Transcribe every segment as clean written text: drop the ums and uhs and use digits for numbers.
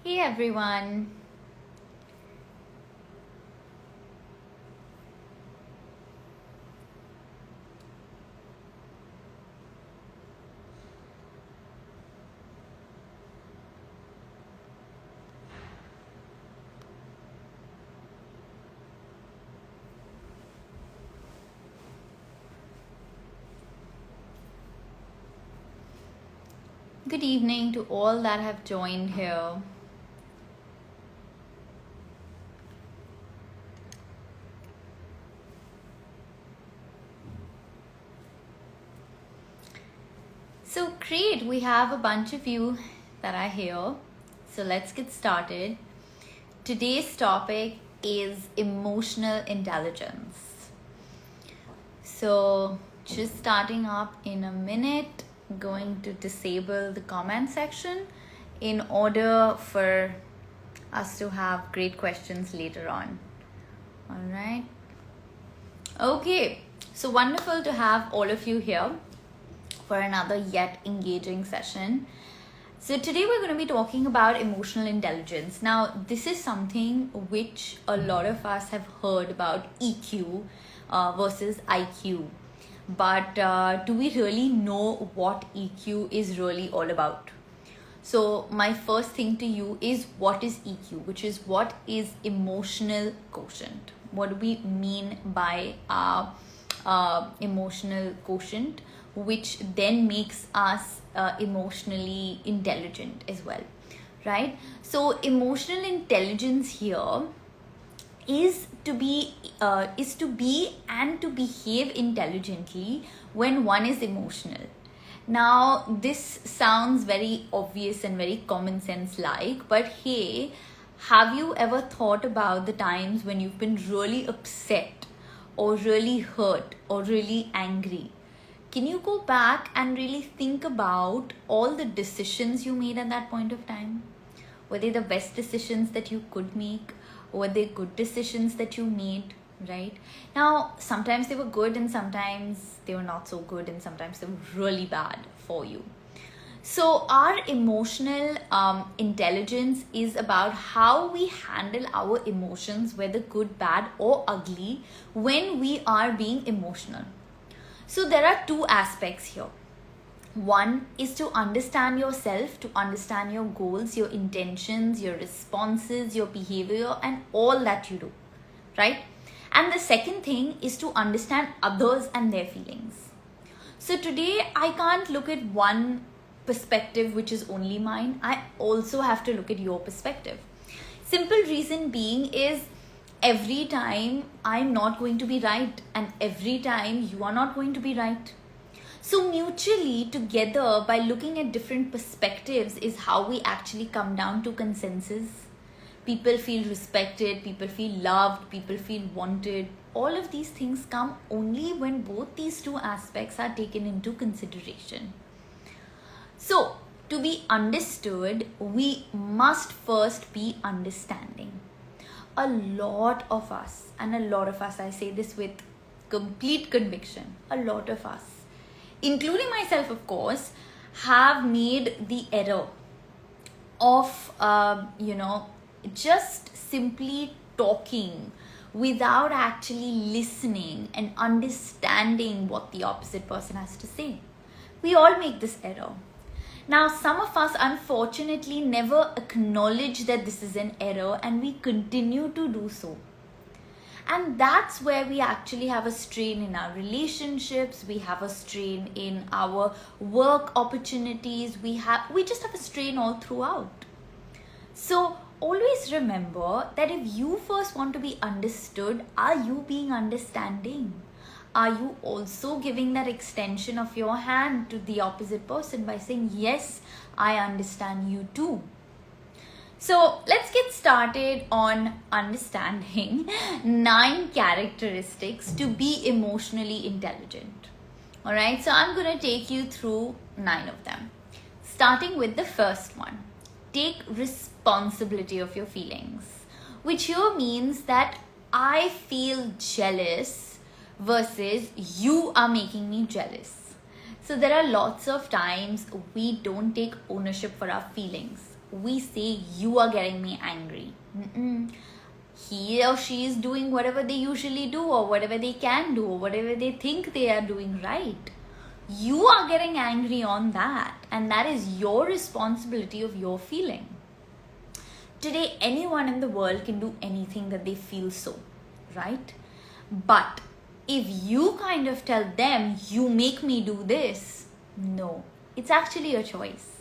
Hey everyone. Good evening to all that have joined here. So great, we have a bunch of you that are here. So let's get started. Today's topic is emotional intelligence. So just starting up in a minute, going to disable the comment section in order for us to have great questions later on. All right. Okay, so wonderful to have all of you here for another yet engaging session. So today we're going to be talking about emotional intelligence. Now, this is something which a lot of us have heard about EQ versus IQ. But do we really know what EQ is really all about? So my first thing to you is, what is EQ, which is what is emotional quotient. What do we mean by emotional quotient, which then makes us emotionally intelligent as well, right? So emotional intelligence here is to be and to behave intelligently when one is emotional. Now, this sounds very obvious and very common sense like, but hey, have you ever thought about the times when you've been really upset or really hurt or really angry? Can you go back and really think about all the decisions you made at that point of time? Were they the best decisions that you could make? Were they good decisions that you made? Right now, sometimes they were good and sometimes they were not so good, and sometimes they were really bad for you. So our emotional intelligence is about how we handle our emotions, whether good, bad or ugly, when we are being emotional. So there are two aspects here. One is to understand yourself, to understand your goals, your intentions, your responses, your behavior, and all that you do, right? And the second thing is to understand others and their feelings. So today I can't look at one perspective which is only mine. I also have to look at your perspective. Simple reason being is, every time I'm not going to be right, and every time you are not going to be right. So mutually together, by looking at different perspectives, is how we actually come down to consensus. People feel respected, people feel loved, people feel wanted. All of these things come only when both these two aspects are taken into consideration. So, to be understood, we must first be understanding. A lot of us, I say this with complete conviction, a lot of us, including myself of course, have made the error of just simply talking without actually listening and understanding what the opposite person has to say. We all make this error. Now, some of us unfortunately never acknowledge that this is an error, and we continue to do so. And that's where we actually have a strain in our relationships, we have a strain in our work opportunities, we just have a strain all throughout. So always remember that if you first want to be understood, are you being understanding? Are you also giving that extension of your hand to the opposite person by saying, yes, I understand you too? So let's get started on understanding 9 characteristics to be emotionally intelligent. All right, so I'm going to take you through 9 of them. Starting with the first one, take responsibility of your feelings, which here means that I feel jealous versus you are making me jealous. So there are lots of times we don't take ownership for our feelings. we say, you are getting me angry. He or she is doing whatever they usually do, or whatever they can do, or whatever they think they are doing right. You are getting angry on that, and that is your responsibility of your feeling. Today, anyone in the world can do anything that they feel so, right? But if you kind of tell them, you make me do this, no, it's actually a choice.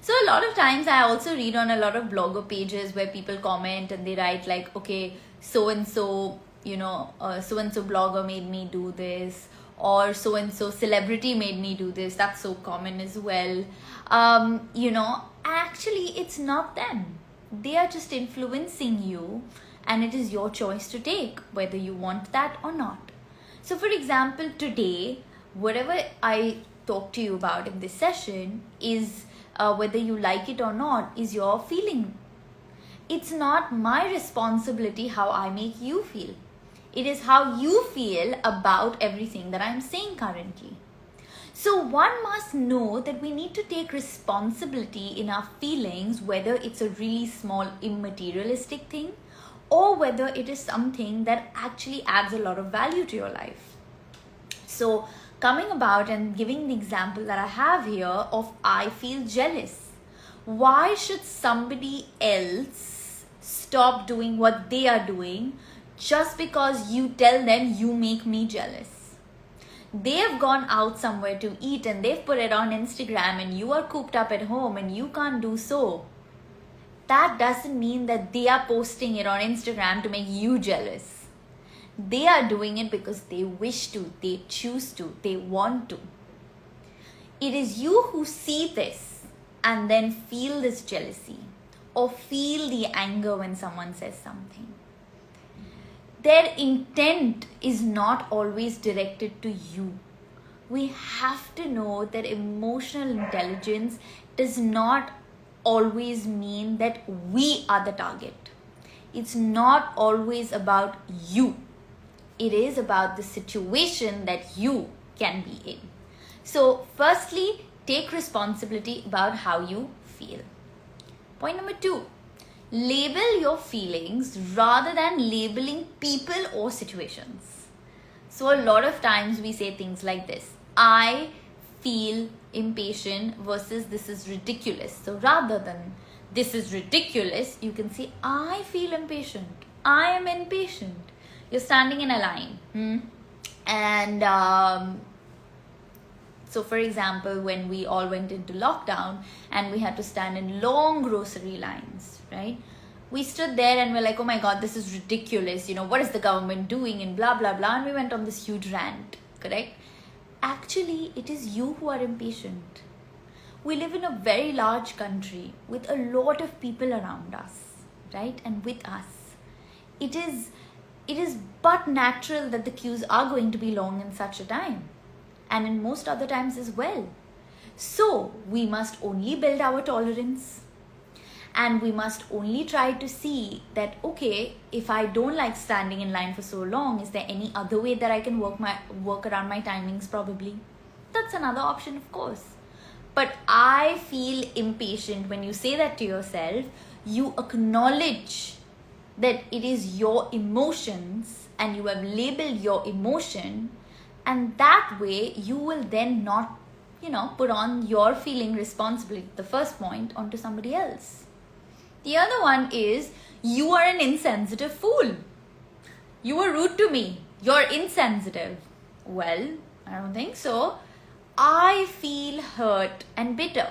So a lot of times I also read on a lot of blogger pages where people comment and they write like, okay, so-and-so, so-and-so blogger made me do this, or so-and-so celebrity made me do this. That's so common as well. Actually it's not them. They are just influencing you, and it is your choice to take whether you want that or not. So for example, today, whatever I talk to you about in this session is whether you like it or not is your feeling. It's not my responsibility how I make you feel. It is how you feel about everything that I'm saying currently. So one must know that we need to take responsibility in our feelings, whether it's a really small immaterialistic thing or whether it is something that actually adds a lot of value to your life. So coming about and giving the example that I have here of I feel jealous. Why should somebody else stop doing what they are doing just because you tell them you make me jealous? They have gone out somewhere to eat and they've put it on Instagram, and you are cooped up at home and you can't do so. That doesn't mean that they are posting it on Instagram to make you jealous. They are doing it because they wish to, they choose to, they want to. It is you who see this and then feel this jealousy or feel the anger when someone says something. Their intent is not always directed to you. We have to know that emotional intelligence does not always mean that we are the target. It's not always about you. It is about the situation that you can be in. So firstly, take responsibility about how you feel. Point number 2. Label your feelings rather than labeling people or situations. So a lot of times we say things like this: I feel impatient versus this is ridiculous. So rather than this is ridiculous, you can say I feel impatient. I am impatient. You're standing in a line. And so for example, when we all went into lockdown and we had to stand in long grocery lines, right? We stood there and we're like, oh my God, this is ridiculous. What is the government doing and blah, blah, blah. And we went on this huge rant, correct? Actually, it is you who are impatient. We live in a very large country with a lot of people around us, right? And with us. It is but natural that the queues are going to be long in such a time. And in most other times as well. So we must only build our tolerance, and we must only try to see that, okay, if I don't like standing in line for so long, is there any other way that I can work around my timings? Probably. That's another option, of course. But I feel impatient. When you say that to yourself, you acknowledge that it is your emotions and you have labeled your emotion. And that way you will then not, put on your feeling responsibility, the first point, onto somebody else. The other one is you are an insensitive fool. You were rude to me. You're insensitive. Well, I don't think so. I feel hurt and bitter.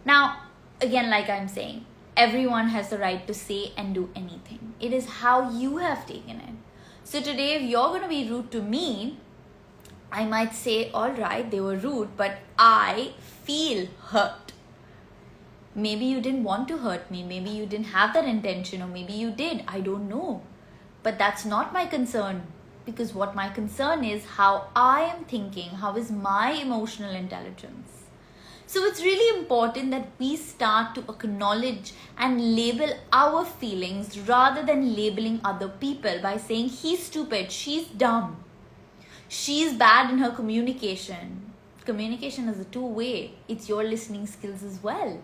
Now, again, like I'm saying, everyone has the right to say and do anything. It is how you have taken it. So today, if you're going to be rude to me, I might say, all right, they were rude, but I feel hurt. Maybe you didn't want to hurt me. Maybe you didn't have that intention, or maybe you did. I don't know. But that's not my concern, because what my concern is how I am thinking, how is my emotional intelligence. So it's really important that we start to acknowledge and label our feelings rather than labeling other people by saying he's stupid, she's dumb, she's bad in her communication. Communication is a two-way. It's your listening skills as well.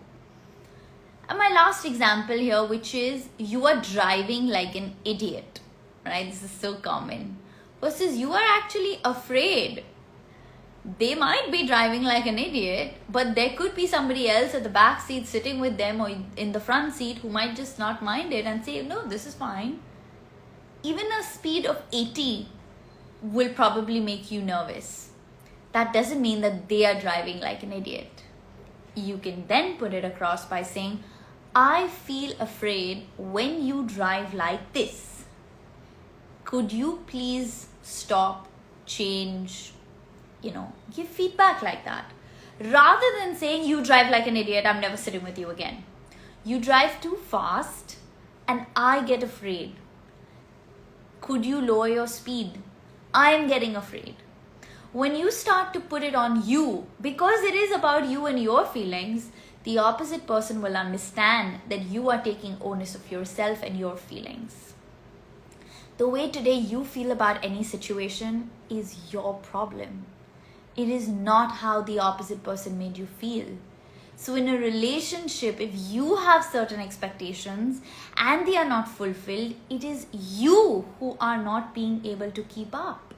And my last example here, which is you are driving like an idiot, right? This is so common. Versus you are actually afraid. They might be driving like an idiot, but there could be somebody else at the back seat sitting with them or in the front seat who might just not mind it and say, no, this is fine. Even a speed of 80 will probably make you nervous. That doesn't mean that they are driving like an idiot. You can then put it across by saying, I feel afraid when you drive like this. Could you please stop, change, give feedback like that. Rather than saying, you drive like an idiot, I'm never sitting with you again. You drive too fast and I get afraid. Could you lower your speed? I'm getting afraid. When you start to put it on you, because it is about you and your feelings, the opposite person will understand that you are taking onus of yourself and your feelings. The way today you feel about any situation is your problem. It is not how the opposite person made you feel. So in a relationship, if you have certain expectations and they are not fulfilled, it is you who are not being able to keep up.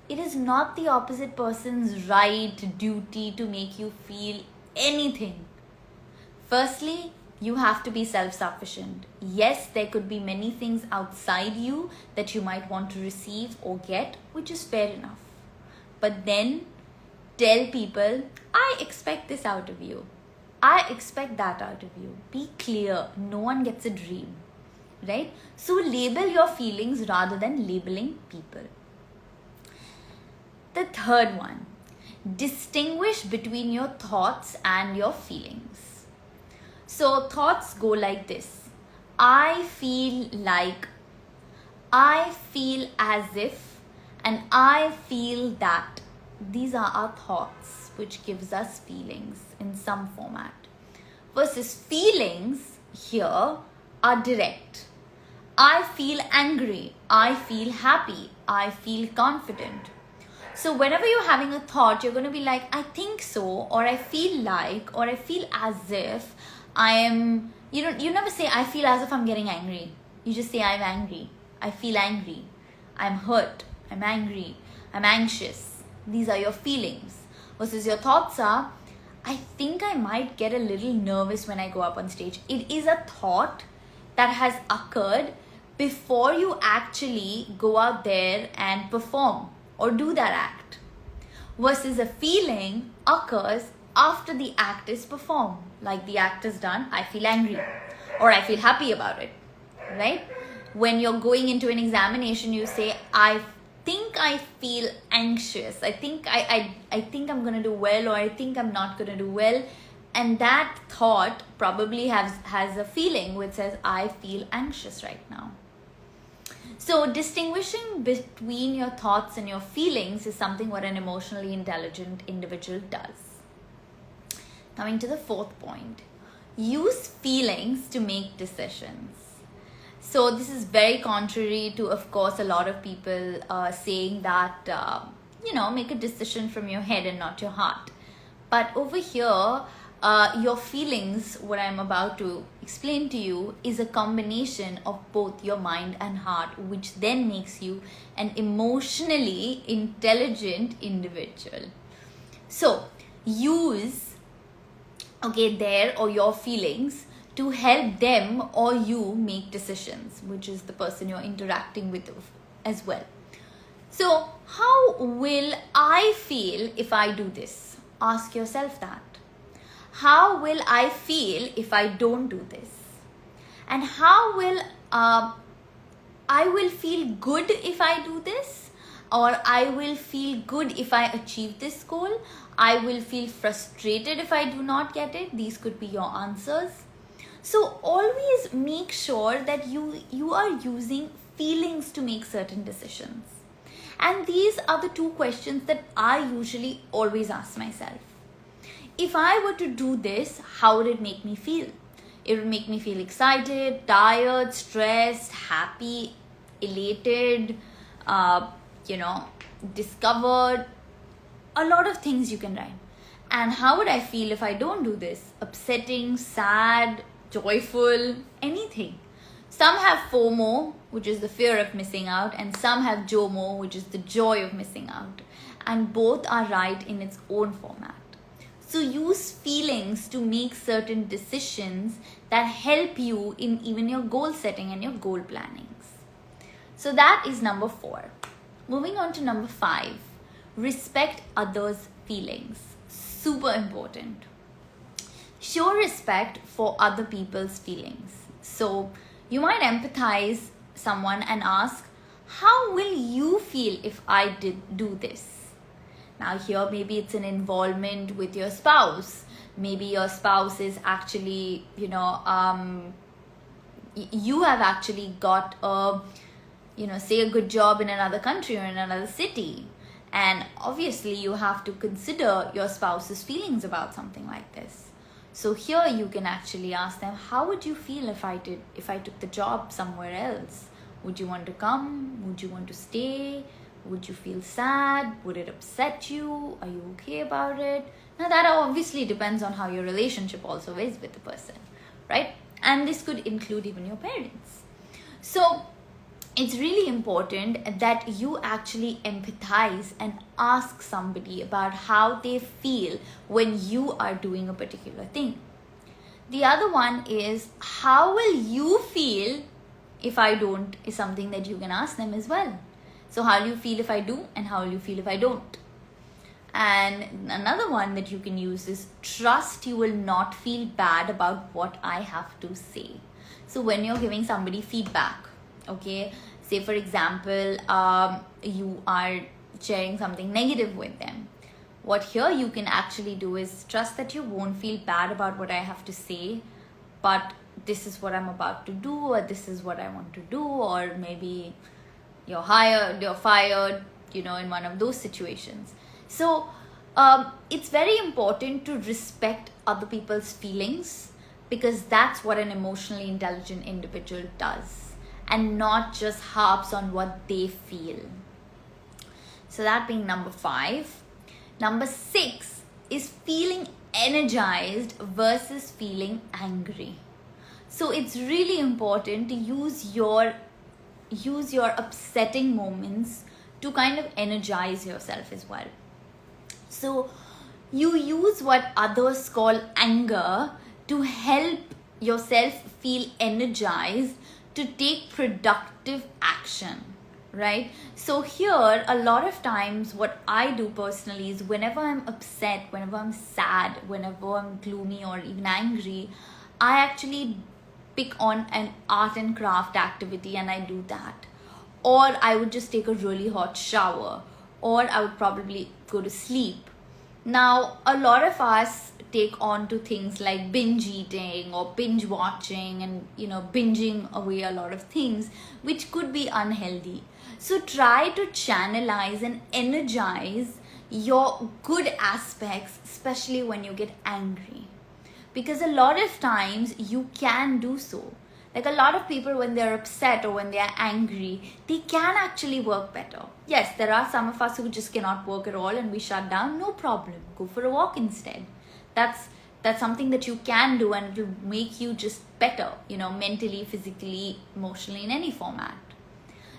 It is not the opposite person's right, duty to make you feel anything. Firstly, you have to be self-sufficient. Yes, there could be many things outside you that you might want to receive or get, which is fair enough. But then tell people, I expect this out of you. I expect that out of you. Be clear. No one gets a dream, right? So label your feelings rather than labeling people. The third one, distinguish between your thoughts and your feelings. So thoughts go like this. I feel like, I feel as if, and I feel that. These are our thoughts, which gives us feelings in some format. Versus feelings here are direct. I feel angry. I feel happy. I feel confident. So whenever you're having a thought, you're going to be like, I think so, or I feel like, or I feel as if I am, you never say, I feel as if I'm getting angry. You just say, I'm angry. I feel angry. I'm hurt. I'm angry. I'm anxious. These are your feelings. Versus your thoughts are, I think I might get a little nervous when I go up on stage. It is a thought that has occurred before you actually go out there and perform or do that act. Versus a feeling occurs after the act is performed. Like the act is done, I feel angry or I feel happy about it, right? When you're going into an examination, you say, I think I feel anxious. I think I'm going to do well, or I think I'm not going to do well. And that thought probably has a feeling which says, I feel anxious right now. So distinguishing between your thoughts and your feelings is something what an emotionally intelligent individual does. Coming to the fourth point, use feelings to make decisions. So this is very contrary to, of course, a lot of people saying that, make a decision from your head and not your heart. But over here, your feelings, what I'm about to explain to you, is a combination of both your mind and heart, which then makes you an emotionally intelligent individual. So use, their or your feelings to help them or you make decisions, which is the person you're interacting with as well. So how will I feel if I do this? Ask yourself that. How will I feel if I don't do this? And how will I will feel good if I do this? Or I will feel good if I achieve this goal? I will feel frustrated if I do not get it. These could be your answers. So always make sure that you are using feelings to make certain decisions. And these are the two questions that I usually always ask myself. If I were to do this, how would it make me feel? It would make me feel excited, tired, stressed, happy, elated, discovered. A lot of things you can write. And how would I feel if I don't do this? Upsetting, sad, joyful, anything. Some have FOMO, which is the fear of missing out, and some have JOMO, which is the joy of missing out. And both are right in its own format. So use feelings to make certain decisions that help you in even your goal setting and your goal plannings. So that is number 4. Moving on to number 5, respect others' feelings. Super important. Show respect for other people's feelings. So you might empathize someone and ask, how will you feel if I did do this? Now here maybe it's an involvement with your spouse. Maybe your spouse is actually, you have actually got a, say a good job in another country or in another city. And obviously you have to consider your spouse's feelings about something like this. So here you can actually ask them, how would you feel if I took the job somewhere else? Would you want to come? Would you want to stay? Would you feel sad? Would it upset you? Are you okay about it? Now that obviously depends on how your relationship also is with the person, right? And this could include even your parents. So it's really important that you actually empathize and ask somebody about how they feel when you are doing a particular thing. The other one is, how will you feel if I don't, is something that you can ask them as well. So how do you feel if I do, and how will you feel if I don't? And another one that you can use is, trust you will not feel bad about what I have to say. So when you're giving somebody feedback, okay, say for example, you are sharing something negative with them. What here you can actually do is trust that you won't feel bad about what I have to say, but this is what I'm about to do, or this is what I want to do, or maybe you're fired, in one of those situations. So it's very important to respect other people's feelings, because that's what an emotionally intelligent individual does, and not just harps on what they feel. So that being number 5. Number 6 is feeling energized versus feeling angry. So it's really important to use your upsetting moments to kind of energize yourself as well. So you use what others call anger to help yourself feel energized to take productive action, right? So here, a lot of times what I do personally is, whenever I'm upset, whenever I'm sad, whenever I'm gloomy or even angry, I actually pick on an art and craft activity and I do that. Or I would just take a really hot shower, or I would probably go to sleep. Now, a lot of us take on to things like binge eating or binge watching and, binging away a lot of things, which could be unhealthy. So try to channelize and energize your good aspects, especially when you get angry. Because a lot of times you can do so. Like a lot of people, when they're upset or when they're angry, they can actually work better. Yes, there are some of us who just cannot work at all and we shut down. No problem. Go for a walk instead. That's something that you can do, and it will make you just better, mentally, physically, emotionally, in any format.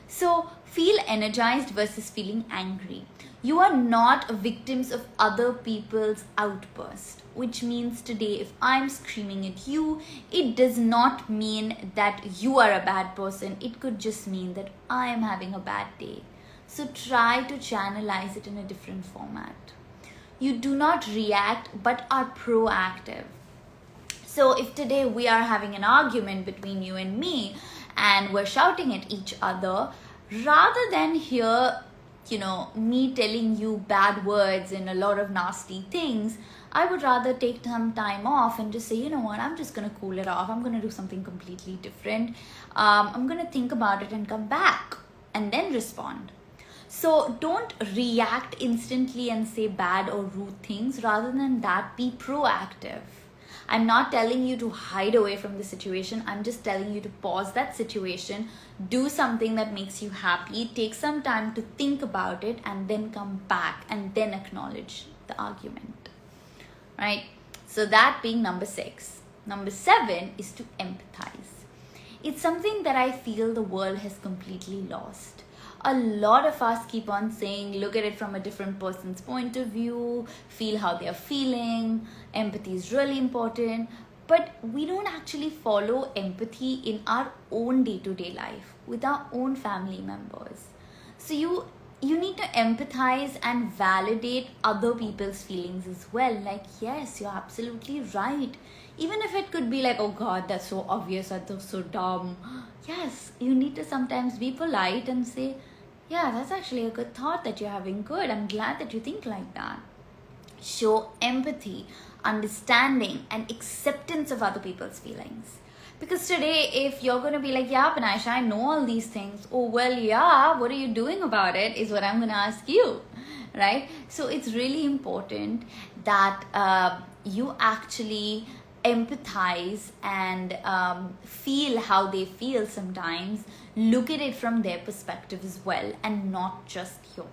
So feel energized versus feeling angry. You are not victims of other people's outburst, which means today if I'm screaming at you, it does not mean that you are a bad person. It could just mean that I am having a bad day. So try to channelize it in a different format. You do not react but are proactive. So if today we are having an argument between you and me and we're shouting at each other, rather than hear, me telling you bad words and a lot of nasty things, I would rather take some time off and just say, you know what, I'm just going to cool it off. I'm going to do something completely different. I'm going to think about it and come back and then respond. So don't react instantly and say bad or rude things. Rather than that, be proactive. I'm not telling you to hide away from the situation. I'm just telling you to pause that situation, do something that makes you happy, take some time to think about it, and then come back and then acknowledge the argument, right? So that being number 6. Number 7 is to empathize. It's something that I feel the world has completely lost. A lot of us keep on saying, look at it from a different person's point of view, feel how they're feeling, empathy is really important, but we don't actually follow empathy in our own day-to-day life with our own family members. So you need to empathize and validate other people's feelings as well. Like, yes, you're absolutely right. Even if it could be like, oh God, that's so obvious, that's so dumb. Yes, you need to sometimes be polite and say, yeah, that's actually a good thought that you're having. Good, I'm glad that you think like that. Show empathy, understanding, and acceptance of other people's feelings. Because today, if you're going to be like, yeah, Panaisha, I know all these things. Oh, well, yeah, what are you doing about it is what I'm going to ask you, right? So it's really important that you actually empathize and feel how they feel sometimes. Look at it from their perspective as well and not just yours.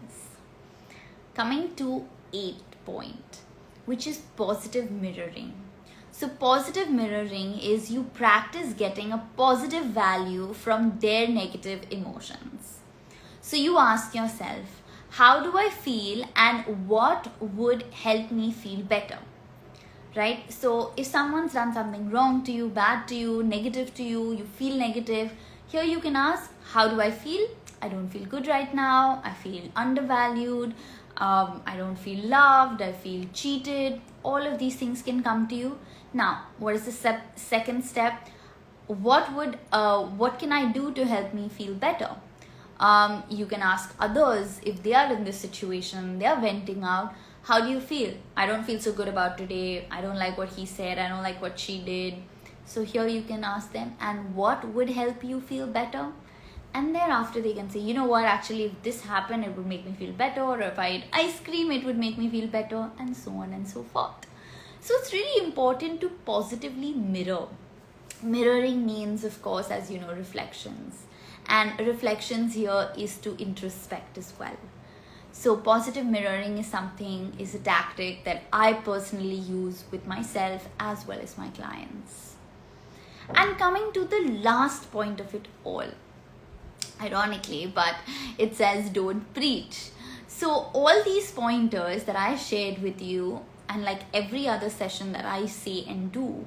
Coming to 8th point, which is positive mirroring. So positive mirroring is you practice getting a positive value from their negative emotions. So you ask yourself, how do I feel and what would help me feel better? Right? So if someone's done something wrong to you, bad to you, negative to you, you feel negative, here you can ask, how do I feel? I don't feel good right now. I feel undervalued. I don't feel loved. I feel cheated. All of these things can come to you. Now, what is the second step? What can I do to help me feel better? You can ask others if they are in this situation, they are venting out. How do you feel? I don't feel so good about today. I don't like what he said. I don't like what she did. So here you can ask them, and what would help you feel better? And thereafter they can say, you know what, actually if this happened, it would make me feel better. Or if I ate ice cream, it would make me feel better, and so on and so forth. So it's really important to positively mirror. Mirroring means, of course, as you know, reflections. And reflections here is to introspect as well. So positive mirroring is a tactic that I personally use with myself as well as my clients. And coming to the last point of it all, ironically, but it says don't preach. So all these pointers that I shared with you, and like every other session that I say and do,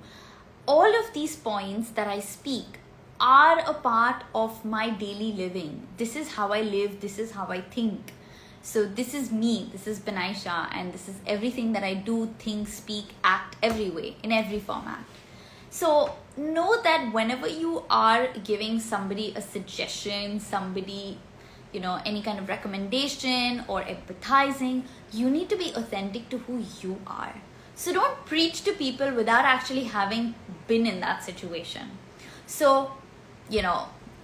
all of these points that I speak are a part of my daily living. This is how I live, this is how I think. So this is me, this is Panaisha, and this is everything that I do, think, speak, act, every way, in every format. So know that whenever you are giving somebody a suggestion, somebody, any kind of recommendation or empathizing, you need to be authentic to who you are. So don't preach to people without actually having been in that situation. So,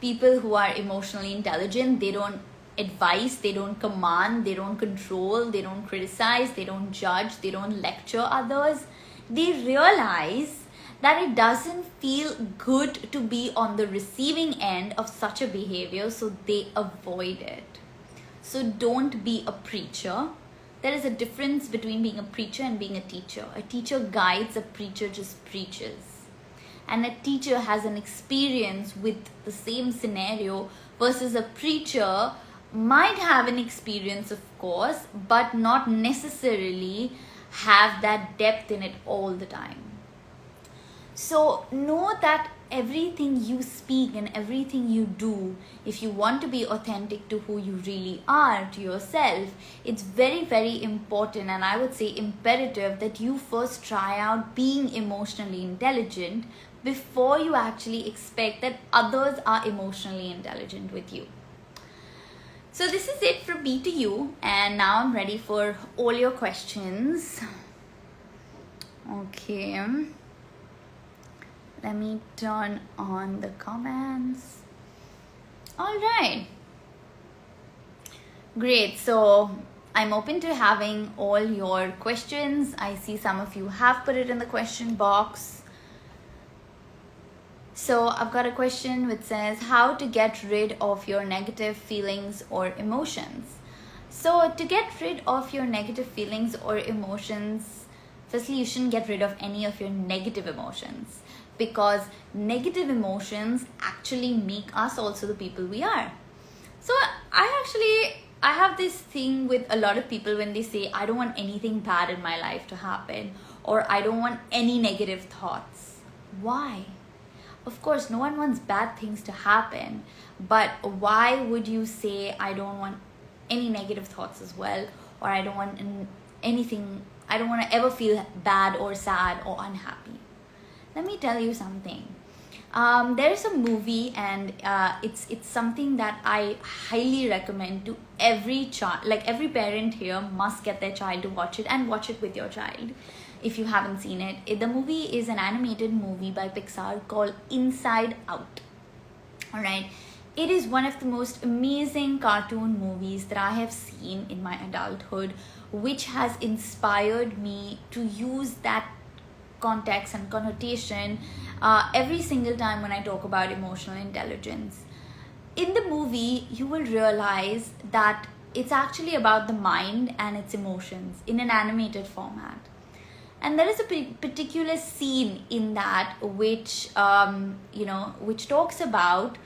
people who are emotionally intelligent, they don't advise, they don't command, they don't control, they don't criticize, they don't judge, they don't lecture others. They realize that it doesn't feel good to be on the receiving end of such a behavior, so they avoid it. So don't be a preacher. There is a difference between being a preacher and being a teacher. A teacher guides, a preacher just preaches. And a teacher has an experience with the same scenario versus a preacher might have an experience, of course, but not necessarily have that depth in it all the time. So know that everything you speak and everything you do, if you want to be authentic to who you really are, to yourself, it's very, very important, and I would say imperative, that you first try out being emotionally intelligent before you actually expect that others are emotionally intelligent with you. So this is it from me to you, and now I'm ready for all your questions. Okay. Let me turn on the comments. All right. Great. So I'm open to having all your questions. I see some of you have put it in the question box. So I've got a question which says, how to get rid of your negative feelings or emotions? So to get rid of your negative feelings or emotions, Firstly, you shouldn't get rid of any of your negative emotions, because negative emotions actually make us also the people we are. So I have this thing with a lot of people when they say, I don't want anything bad in my life to happen, or I don't want any negative thoughts. Why? Of course, no one wants bad things to happen, but why would you say, I don't want any negative thoughts as well, or I don't want anything, I don't want to ever feel bad or sad or unhappy? Let me tell you something. There's a movie, and it's something that I highly recommend to every child. Like, every parent here must get their child to watch it, and watch it with your child if you haven't seen it. The movie is an animated movie by Pixar called Inside Out. Alright, it is one of the most amazing cartoon movies that I have seen in my adulthood, which has inspired me to use that context and connotation every single time when I talk about emotional intelligence. In the movie, you will realize that it's actually about the mind and its emotions in an animated format. And there is a particular scene in that which, which talks about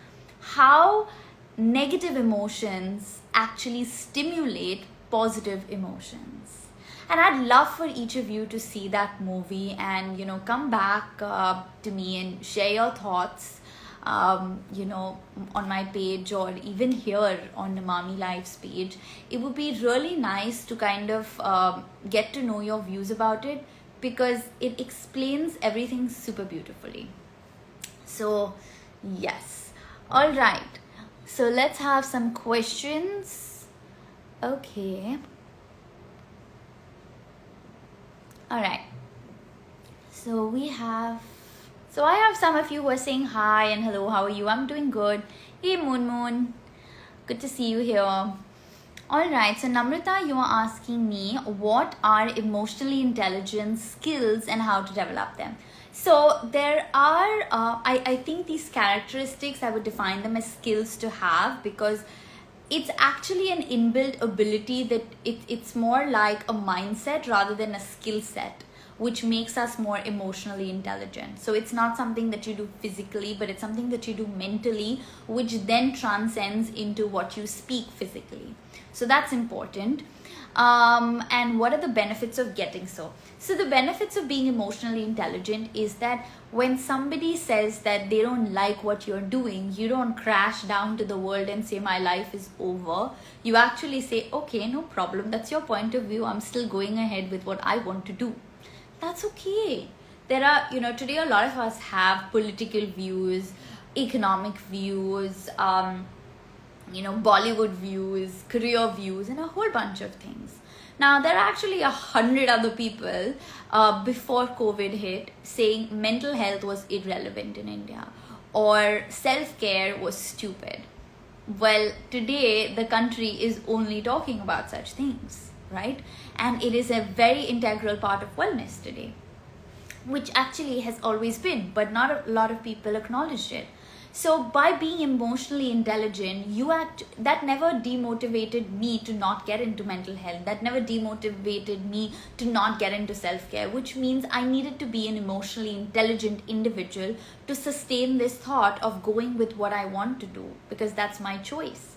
how negative emotions actually stimulate positive emotions. And I'd love for each of you to see that movie and, come back to me and share your thoughts, on my page, or even here on the Mami Lives page. It would be really nice to kind of get to know your views about it, because it explains everything super beautifully. So, yes. All right. So let's have some questions. Okay. All right. So I have some of you who are saying hi and hello, how are you? I'm doing good. Hey, Moon. Good to see you here. All right. So Namrata, you are asking me, what are emotionally intelligent skills and how to develop them? So there are, I think these characteristics, I would define them as skills to have, because it's actually an inbuilt ability that it's more like a mindset rather than a skill set, which makes us more emotionally intelligent. So it's not something that you do physically, but it's something that you do mentally, which then transcends into what you speak physically. So that's important. And what are the benefits of getting so? So the benefits of being emotionally intelligent is that when somebody says that they don't like what you're doing, you don't crash down to the world and say, my life is over. You actually say, okay, no problem. That's your point of view. I'm still going ahead with what I want to do. That's okay. There are, today a lot of us have political views, economic views, Bollywood views, career views, and a whole bunch of things. Now, there are actually 100 other people before COVID hit saying mental health was irrelevant in India, or self-care was stupid. Well, today the country is only talking about such things, right? And it is a very integral part of wellness today, which actually has always been, but not a lot of people acknowledged it. So by being emotionally intelligent, that never demotivated me to not get into mental health. That never demotivated me to not get into self-care, which means I needed to be an emotionally intelligent individual to sustain this thought of going with what I want to do, because that's my choice.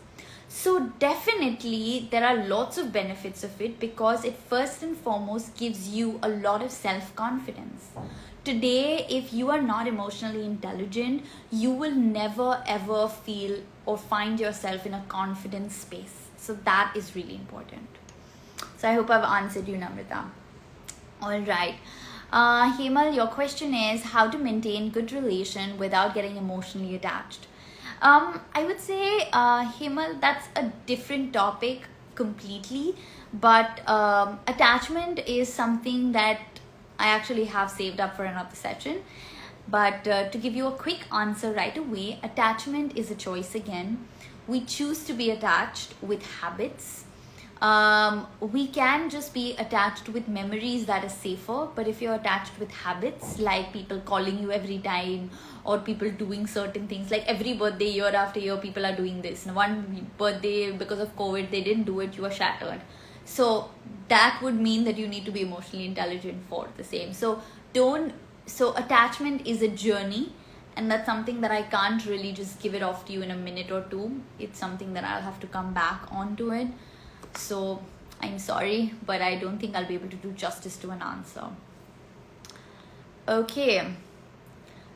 So definitely there are lots of benefits of it, because it first and foremost gives you a lot of self-confidence. Today, if you are not emotionally intelligent, you will never ever feel or find yourself in a confident space. So that is really important. So I hope I've answered you, Namrata. All right. Hemal, your question is how to maintain good relation without getting emotionally attached. I would say, Hemal, that's a different topic completely. But attachment is something that I actually have saved up for another session. But to give you a quick answer right away, attachment is a choice again. We choose to be attached with habits. We can just be attached with memories that are safer, but if you're attached with habits, like people calling you every time, or people doing certain things, like every birthday, year after year, people are doing this. And one birthday, because of COVID, they didn't do it, you are shattered. So that would mean that you need to be emotionally intelligent for the same. So attachment is a journey, and that's something that I can't really just give it off to you in a minute or two. It's something that I'll have to come back onto it. So I'm sorry, but I don't think I'll be able to do justice to an answer. Okay,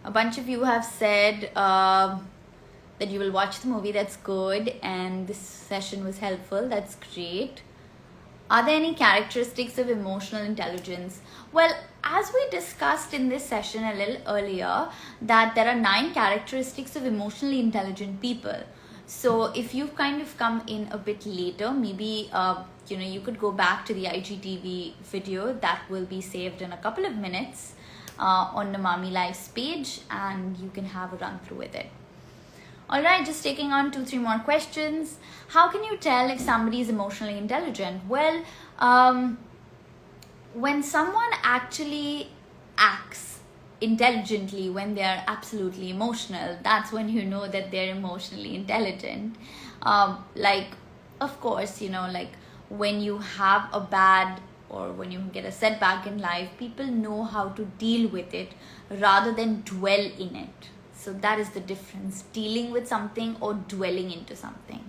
a bunch of you have said that you will watch the movie. That's good, and this session was helpful. That's great. Are there any characteristics of emotional intelligence? Well, as we discussed in this session a little earlier, that there are 9 characteristics of emotionally intelligent people. So if you've kind of come in a bit later, maybe you could go back to the IGTV video that will be saved in a couple of minutes on the Mami Lives page, and you can have a run through with it. Alright, just taking on 2-3 more questions. How can you tell if somebody is emotionally intelligent? Well, when someone actually acts intelligently when they're absolutely emotional, that's when you know that they're emotionally intelligent. Of course, like when you have a bad or when you get a setback in life, people know how to deal with it rather than dwell in it. So that is the difference, dealing with something or dwelling into something.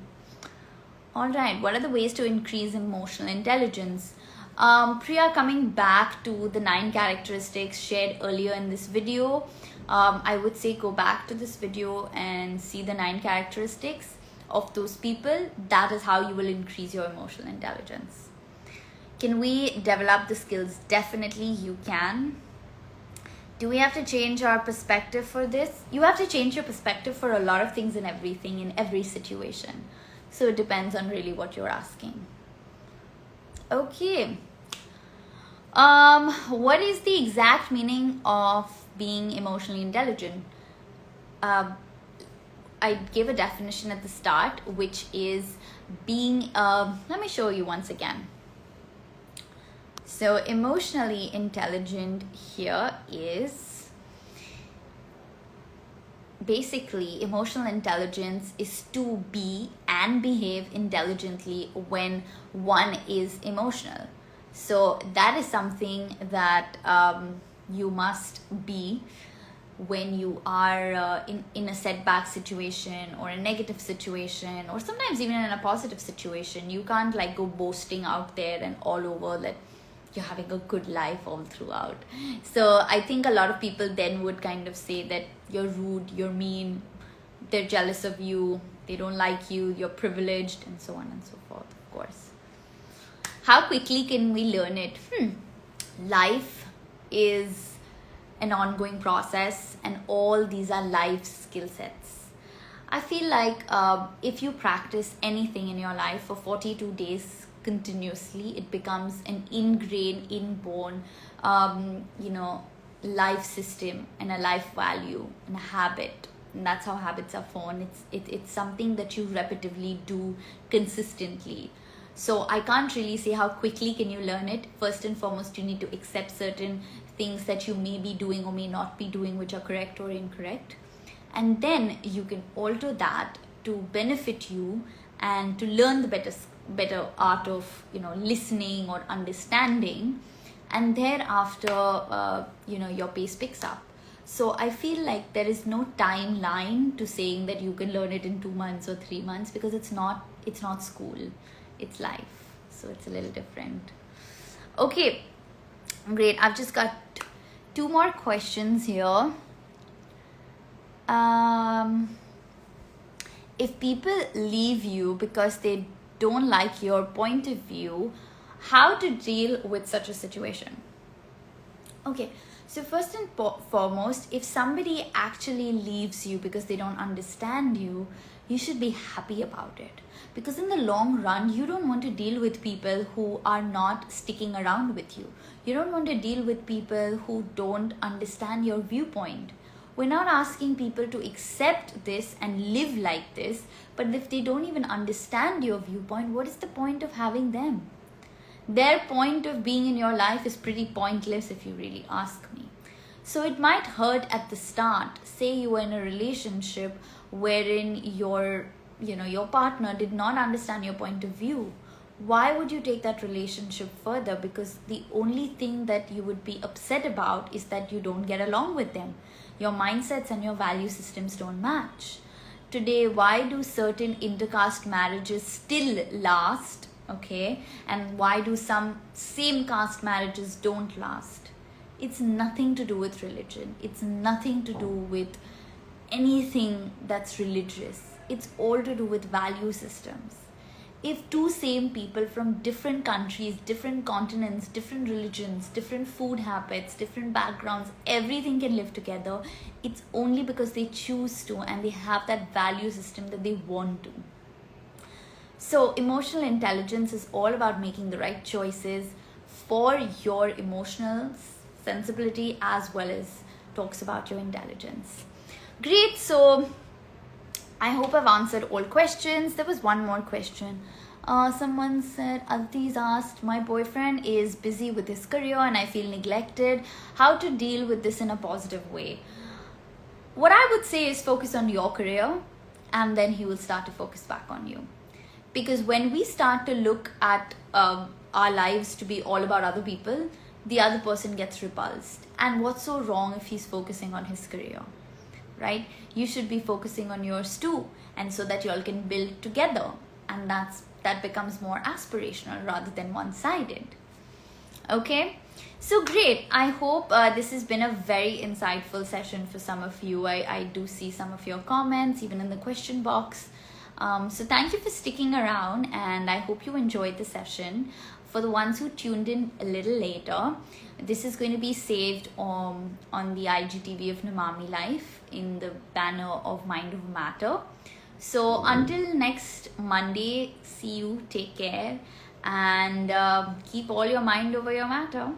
All right, what are the ways to increase emotional intelligence? Priya, coming back to the 9 characteristics shared earlier in this video, I would say go back to this video and see the 9 characteristics of those people. That is how you will increase your emotional intelligence. Can we develop the skills? Definitely you can. Do we have to change our perspective for this? You have to change your perspective for a lot of things and everything in every situation. So it depends on really what you're asking. Okay. What is the exact meaning of being emotionally intelligent? I gave a definition at the start, which is being, let me show you once again. So emotionally intelligent here is basically emotional intelligence is to be and behave intelligently when one is emotional. So that is something that you must be when you are in a setback situation or a negative situation, or sometimes even in a positive situation. You can't like go boasting out there and all over that you're having a good life all throughout. So I think a lot of people then would kind of say that you're rude, you're mean, they're jealous of you, they don't like you, you're privileged, and so on and so forth, of course. How quickly can we learn it? Life is an ongoing process, and all these are life skill sets. I feel like if you practice anything in your life for 42 days continuously, it becomes an ingrained, inborn life system and a life value and a habit. And that's how habits are formed. It's something that you repetitively do consistently. So I can't really say how quickly can you learn it. First and foremost, you need to accept certain things that you may be doing or may not be doing, which are correct or incorrect, and then you can alter that to benefit you and to learn the better art of listening or understanding, and thereafter your pace picks up. So I feel like there is no timeline to saying that you can learn it in 2 months or 3 months, because it's not school, it's life. So it's a little different. Okay, great. I've just got 2 more questions here. If people leave you because they don't like your point of view, how to deal with such a situation? Okay, so first and foremost, if somebody actually leaves you because they don't understand you, you should be happy about it, because in the long run, you don't want to deal with people who are not sticking around with you. You don't want to deal with people who don't understand your viewpoint. We're not asking people to accept this and live like this, but if they don't even understand your viewpoint, what is the point of having them? Their point of being in your life is pretty pointless if you really ask me. So it might hurt at the start. Say you were in a relationship wherein your partner did not understand your point of view. why would you take that relationship further? Because the only thing that you would be upset about is that you don't get along with them. Your mindsets and your value systems don't match. Today, why do certain intercaste marriages still last? Okay, and why do some same caste marriages don't last? It's nothing to do with religion. It's nothing to do with anything that's religious. It's all to do with value systems. If two same people from different countries, different continents, different religions, different food habits, different backgrounds, everything can live together, it's only because they choose to and they have that value system that they want to. So emotional intelligence is all about making the right choices for your emotional sensibility, as well as talks about your intelligence. Great. So I hope I've answered all questions. There was one more question. Someone said, Aditi's asked, my boyfriend is busy with his career and I feel neglected. How to deal with this in a positive way? What I would say is focus on your career, and then he will start to focus back on you. Because when we start to look at our lives to be all about other people, the other person gets repulsed. And what's so wrong if he's focusing on his career, right? You should be focusing on yours too, and so that you all can build together, and that becomes more aspirational rather than one-sided. Okay, so great. I hope this has been a very insightful session for some of you. I do see some of your comments even in the question box. So thank you for sticking around, and I hope you enjoyed the session. For the ones who tuned in a little later, this is going to be saved on the IGTV of Namami Life in the banner of Mind Over Matter. So until next Monday, see you, take care, and keep all your mind over your matter.